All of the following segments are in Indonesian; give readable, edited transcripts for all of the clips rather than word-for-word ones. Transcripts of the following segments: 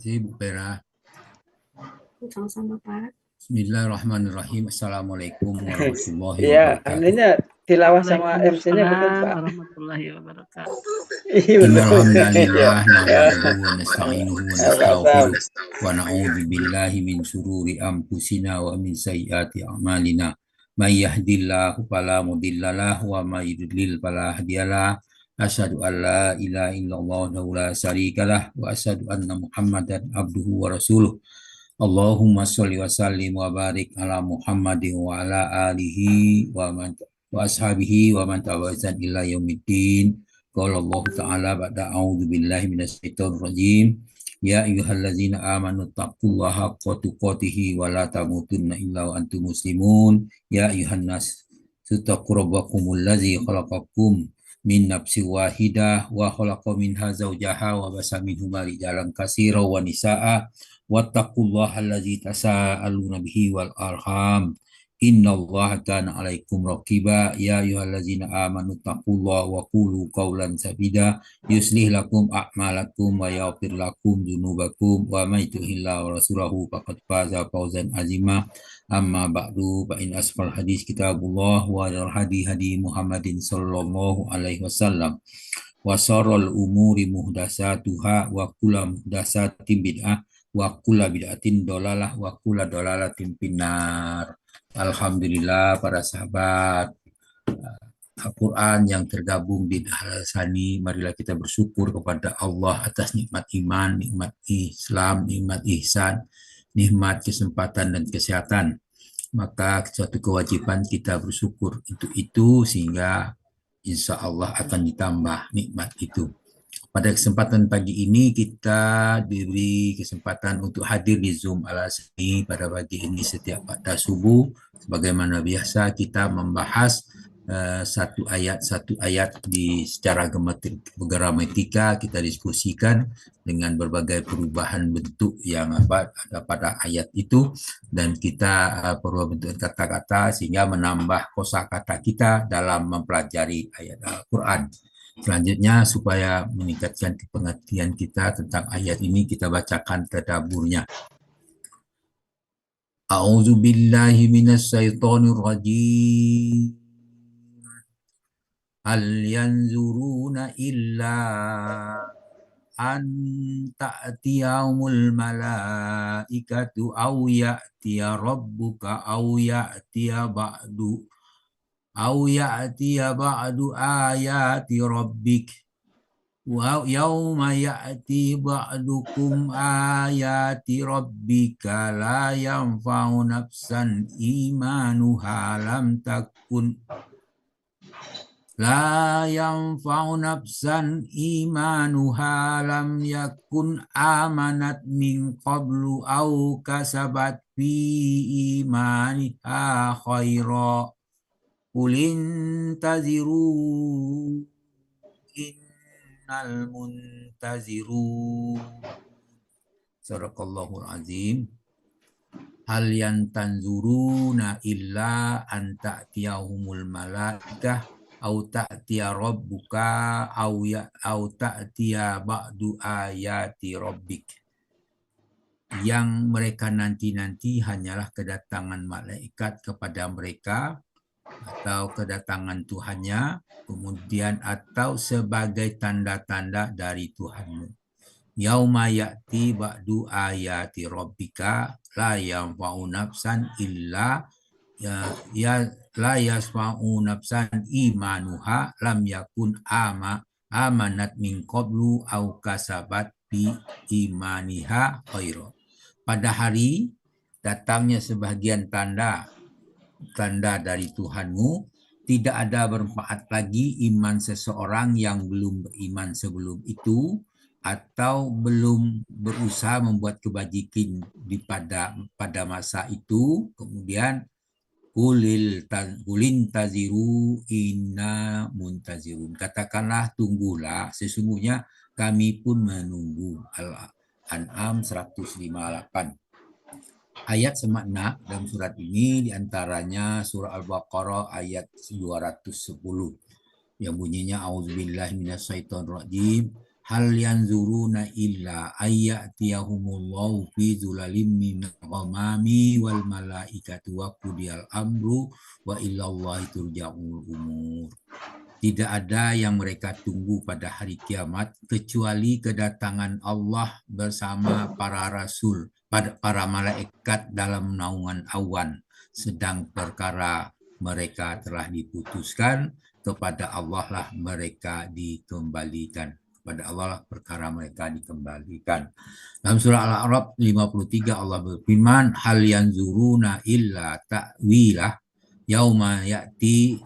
Bu Pera. Sama-sama Pak. Bismillahirrahmanirrahim. Assalamualaikum warahmatullahi Ya, wabarakatuh. anunya tilawah sama MC-nya betul Waalaikumsalam Pak. warahmatullahi wabarakatuh. Iya betul. Innalhamdalillah Ya, nahmaduhu wa nasta'inuhu wa Pak Sam. nastaghfiruh wa na'udzu billahi min syururi anfusina wa min sayyiati a'malina. May yahdihillahu fala mudhillalah wa may yudlil fala hadiyalah. Asyhadu an la ilaha illallah wa la syarikalah wa asyhadu anna Muhammadan abduhu wa rasuluh. Allahumma sholli wa sallim wa barik ala Muhammadin wa ala alihi wa ashabihi wa man tabi'ahum ila yaumiddin. Qala Allah Ta'ala ba'da a'udzu billahi minasyaitonir rajim. Ya ayyuhallazina amanu taqullaha haqqa tuqatih wa la tamutunna illa wa antum muslimun. Ya ayyuhan nas ittaqu rabbakumul ladzi khalaqakum min nafsin wahidah wa khalaqa minha zawjaha wa basa minhuma rijalan katsiran wa nisaa'a wattaqullaha allazi tasaaluna bihi wal arham. Innallaha kana 'alaikum raqiba. Ya ayyuhallazina amanu taqullaha wa qulu qawlan sadida yuslih lakum a'malakum wa yaghfir lakum dzunubakum wa may yuti'illaha wa rasulahu faqad faza fawzan 'azima. Amma ba'du fa in asfal hadis kitabullah wa hadi hadi Muhammadin sallallahu alaihi wasallam wa syarrul umuri muhdatsatuha wa kullu muhdatsatin bid'ah wa kullu bid'atin dolalah wa kullu dolalatin finnar. Alhamdulillah para sahabat Al-Quran yang tergabung di Al-Sani, marilah kita bersyukur kepada Allah atas nikmat iman, nikmat Islam, nikmat ihsan, nikmat kesempatan dan kesehatan. Maka suatu kewajiban kita bersyukur untuk itu sehingga insya Allah akan ditambah nikmat itu. Pada kesempatan pagi ini kita diberi kesempatan untuk hadir di Zoom Al-Asani pada pagi ini setiap pada subuh. Sebagaimana biasa kita membahas satu ayat di secara gramatika kita diskusikan dengan berbagai perubahan bentuk yang ada pada ayat itu, dan kita perlu bentuk kata-kata sehingga menambah kosakata kita dalam mempelajari ayat Al-Quran. Selanjutnya, supaya meningkatkan pengertian kita tentang ayat ini, kita bacakan tadaburnya. A'udzu billahi minasyaitonir rajim. Hal yanzuruna illa an ta'tiyahumul malaikatu aw ya'tiya rabbuka aw ya'tiya ba'du ayati rabbik wa yawma ya'ti ba'dukum ayati rabbika la yanfa'u nafsan imanuha lam takun yakun amanat min qablu aw kasabat fi imaniha khaira. Ulintaziru innal muntaziru. Sadaqallahul azim. Hal yantanzuruna illa an ta'tiyahumul malaikah au ta'tiya rabbuka au ta'tiya ba'du ayati rabbik. Yang mereka nanti-nanti hanyalah kedatangan malaikat kepada mereka atau kedatangan Tuhannya, kemudian atau sebagai tanda-tanda dari Tuhanmu. Yauma ya'ti ba'du ayati rabbika la yanfa'u nafsan illa la yasma'u nafsan imanuha lam yakun amanat min qablu au kasabat bi imaniha khaira. Pada hari datangnya sebagian tanda dari Tuhanmu, tidak ada bermanfaat lagi iman seseorang yang belum beriman sebelum itu atau belum berusaha membuat kebajikan pada masa itu. Kemudian kulin taziru inna muntazirun. Katakanlah, tunggulah, sesungguhnya kami pun menunggu. Al-An'am 158. Ayat semakna dalam surat ini diantaranya surah Al-Baqarah ayat 210 yang bunyinya A'udzubillahi minasyaitonirrajim. hal yanzuruna illa ayyatiyahumullahu fi dzulalim min ghamami wal malaikatu wa qudiyal amru wa ilallahi turja'ul umur. Tidak ada yang mereka tunggu pada hari kiamat kecuali kedatangan Allah bersama para rasul, para malaikat dalam naungan awan, sedang perkara mereka telah diputuskan, kepada Allah lah mereka dikembalikan. Kepada Allah lah perkara mereka dikembalikan. Dalam surah Al-A'raf 53 Allah berfirman, hal yanzuruna illa ta'wilah yauma ya'ti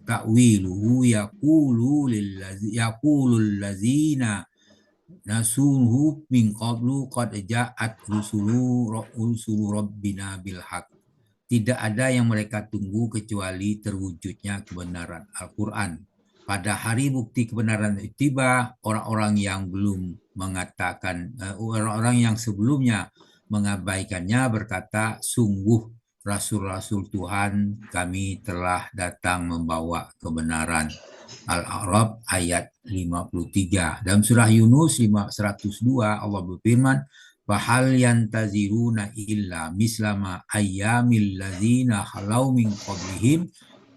ta'wiluhu yaqulul ladzina nasuhu min qablu qad ja'at rusulu rabbina bil haqq. Tidak ada yang mereka tunggu kecuali terwujudnya kebenaran Al-Quran. Pada hari bukti kebenaran itu tiba, orang-orang yang belum mengatakan, orang-orang yang sebelumnya mengabaikannya berkata, sungguh Rasul-Rasul Tuhan kami telah datang membawa kebenaran. Al-A'raf ayat 53. Dalam surah Yunus 102 Allah berfirman, Fahal yantaziruna illa mislama ayyamil ladzina khalau min qablihim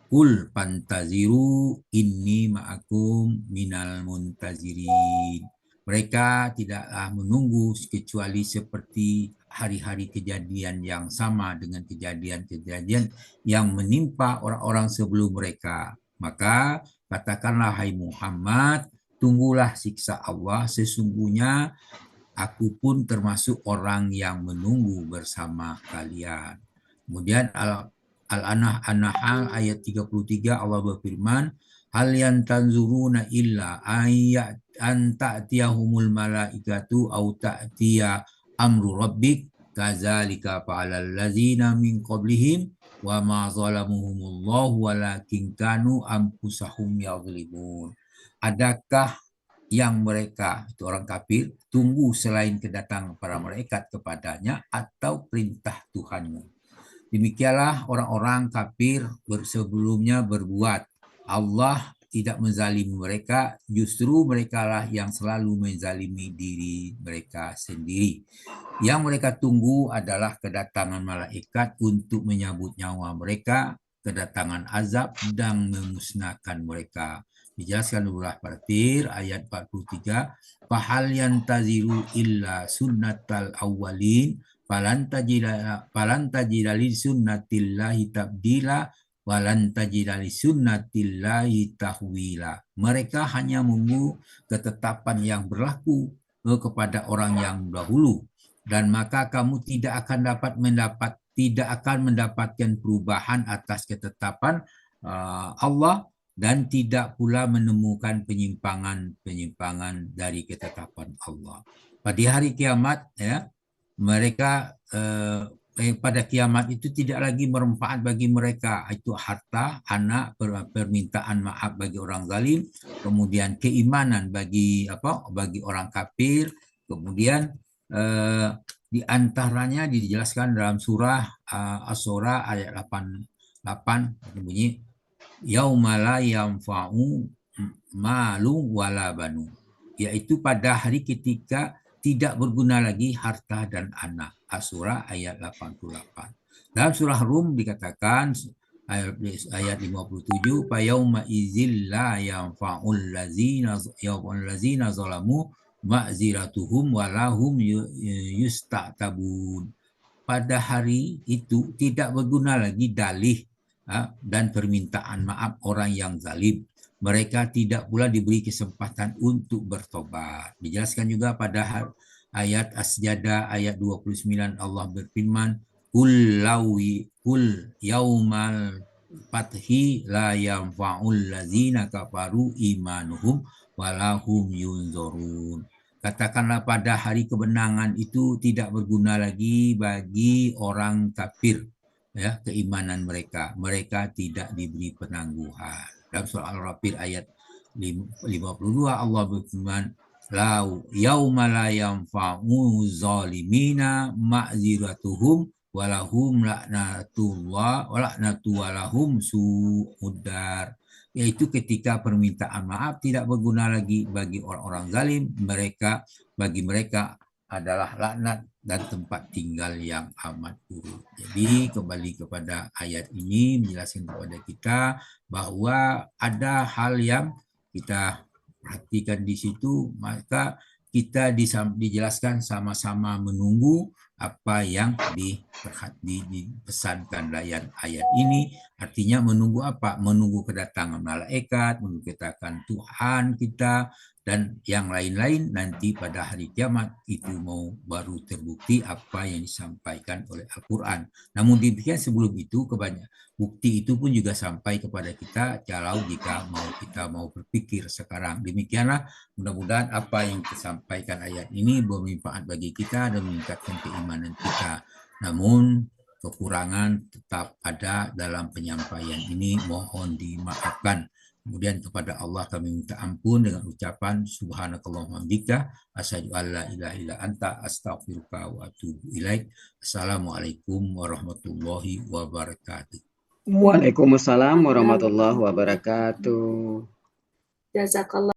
Qul pantaziru inni ma'akum minal muntazirin. Mereka tidaklah menunggu kecuali seperti hari-hari kejadian yang sama dengan kejadian-kejadian yang menimpa orang-orang sebelum mereka. Maka katakanlah hai Muhammad, tunggulah siksa Allah, sesungguhnya aku pun termasuk orang yang menunggu bersama kalian. Kemudian Al-An'am ayat 33 Allah berfirman, hal yantanzuruna illa ayat an ta'tiyahumul malaikatu au ta'tiya amru rabbik kadzalika fa'alal ladzina min qablihim wa ma zalamuhumullahu walakin kanu anfusahum yadhlimun. Adakah yang mereka, itu orang kafir, tunggu selain kedatangan para malaikat kepadanya atau perintah Tuhanmu? Demikianlah orang-orang kafir sebelumnya berbuat. Allah tidak menzalimi mereka, justru merekalah yang selalu menzalimi diri mereka sendiri. Yang mereka tunggu adalah kedatangan malaikat untuk menyabut nyawa mereka, kedatangan azab dan memusnahkan mereka. Dijelaskan surah Fatir ayat 43, fahal yantaziru illa sunnatal awwalin falan tajida li sunnatillahi tabdila walan tajida li sunnatillahi tahwila. Mereka hanya menunggu ketetapan yang berlaku kepada orang yang dahulu, dan maka kamu tidak akan mendapatkan perubahan atas ketetapan Allah, dan tidak pula menemukan penyimpangan dari ketetapan Allah. Pada hari kiamat, ya, mereka pada kiamat itu tidak lagi bermanfaat bagi mereka, itu harta, anak, permintaan maaf bagi orang zalim, kemudian keimanan bagi orang kafir. Kemudian di antaranya dijelaskan dalam surah Asy-Syura ayat 88 bunyi, yauma la yanfa'u malu wala banu, yaitu pada hari ketika tidak berguna lagi harta dan anak. Asy-Syura ayat 88. Dalam surah Rum dikatakan ayat 57, fa yauma idzil la yanfa'ul ladzina zalamu ma'ziratuhum walahum yusta'tabun. Pada hari itu tidak berguna lagi dalih dan permintaan maaf orang yang zalim. Mereka tidak pula diberi kesempatan untuk bertobat. Dijelaskan juga pada ayat As-Sajdah ayat 29 Allah berfirman, Qul yaumal fathi la yanfa'ul ladzina kafaru imanuhum walahum yunzarun. Katakanlah pada hari kemenangan itu tidak berguna lagi bagi orang kafir, ya, keimanan mereka tidak diberi penangguhan. Dalam surah Al-Rafir ayat 52 Allah berfirman, lau yauma la yanfa'u zalimina ma'ziratuhum walahum laknatullah walahum su'udar. yaitu ketika permintaan maaf tidak berguna lagi bagi orang-orang zalim, bagi mereka adalah laknat dan tempat tinggal yang amat buruk. Jadi kembali kepada ayat ini menjelaskan kepada kita bahwa ada hal yang kita perhatikan di situ, maka kita dijelaskan sama-sama menunggu apa yang dipesankan dalam ayat ini. Artinya menunggu apa? Menunggu kedatangan malaikat, menunggu kedatangan Tuhan kita, dan yang lain-lain nanti pada hari kiamat itu mau baru terbukti apa yang disampaikan oleh Al-Quran. Namun demikian sebelum itu bukti itu pun juga sampai kepada kita kalau jika kita mau berpikir sekarang. Demikianlah mudah-mudahan apa yang disampaikan ayat ini bermanfaat bagi kita dan meningkatkan keimanan kita. Namun kekurangan tetap ada dalam penyampaian ini, mohon dimaafkan. Kemudian kepada Allah kami minta ampun dengan ucapan subhanakallahumma bika asyhadu an la ilaha illa anta astaghfiruka wa atubu ilaik. Assalamualaikum warahmatullahi wabarakatuh. Waalaikumsalam warahmatullahi wabarakatuh. Jazakallah.